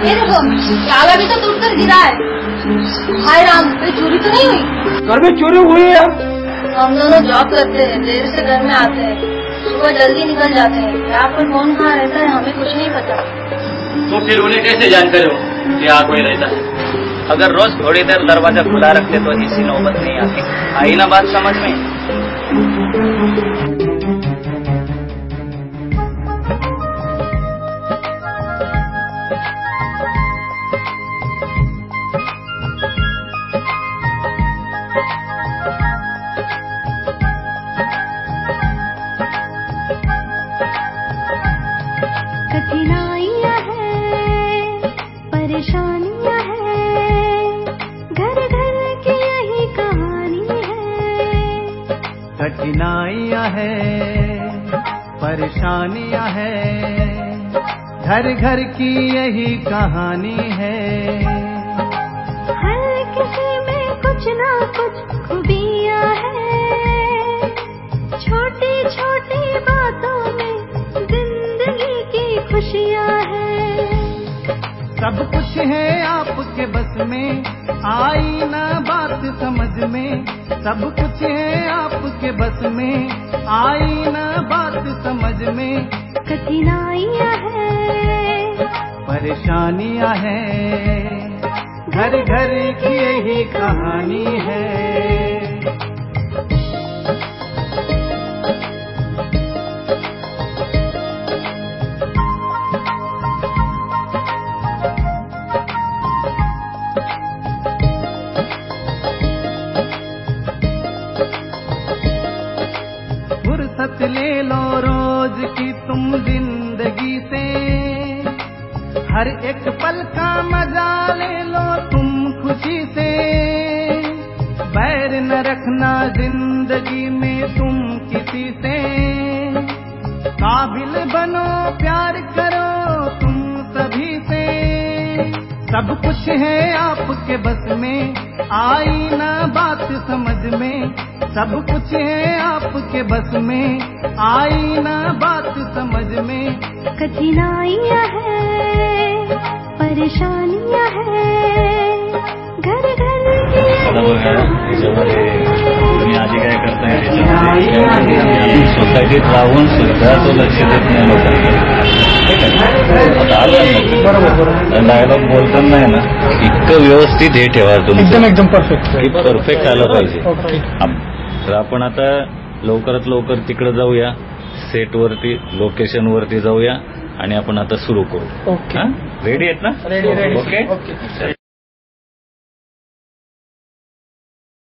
ये देखो, ताला भी तो टूटकर गिरा है। हाय राम, कोई चोरी तो नहीं हुई? घर में चोरी हुई है। हम दोनों जॉब करते हैं, देर से घर में आते हैं, सुबह जल्दी निकल जाते हैं। यहाँ पर कौन कहाँ रहता है हमें कुछ नहीं पता। तो फिर उन्हें कैसे जानकारी हो कि यहाँ कोई रहता है? अगर रोज थोड़ी देर दरवाजा खुला रखते तो ऐसी नौबत नहीं आती। आई ना बात समझ में? कठिनाइयाँ हैं, परेशानियाँ हैं, घर घर की यही कहानी है। कठिनाइयाँ हैं, परेशानियाँ हैं, घर घर की यही कहानी है। हर किसी में कुछ ना कुछ खूबियाँ हैं, छोटी छोटी बातों में जिंदगी की खुशियाँ हैं। सब कुछ है आपके बस में, आई ना बात समझ में। सब कुछ है आपके बस में, आई ना बात समझ में। कठिनाइयाँ हैं, परेशानियाँ हैं, घर घर की यही कहानी है। फुर्सत ले लो रोज की तुम जिंदगी से, हर एक पल का मजा ले लो तुम खुशी से। बैर न रखना जिंदगी में तुम किसी से, काबिल बनो प्यार करो तुम सभी से। सब कुछ है आपके बस में, आई ना बात समझ में। सब कुछ है आपके बस में, आई ना बात समझ में। कठिनाइयाँ हैं, परेशानियाँ हैं, घर घर की याच्यामध्ये तुम्ही आधी काय करताय याच्यामध्ये सोसायटीत राहून सुद्धा तो लक्ष देत नाही लोकांना. आता आलं बरोबर. डायलॉग बोलताना आहे ना इतकं व्यवस्थित हे ठेवा तुम्ही एकदम परफेक्ट. परफेक्ट आलं पाहिजे. ओके. तर आपण आता लवकरात लवकर तिकडे जाऊया, सेटवरती लोकेशनवरती जाऊया आणि आपण आता सुरू करू. ओके. रेडी आहेत ना? रेडी. ओके. ओके.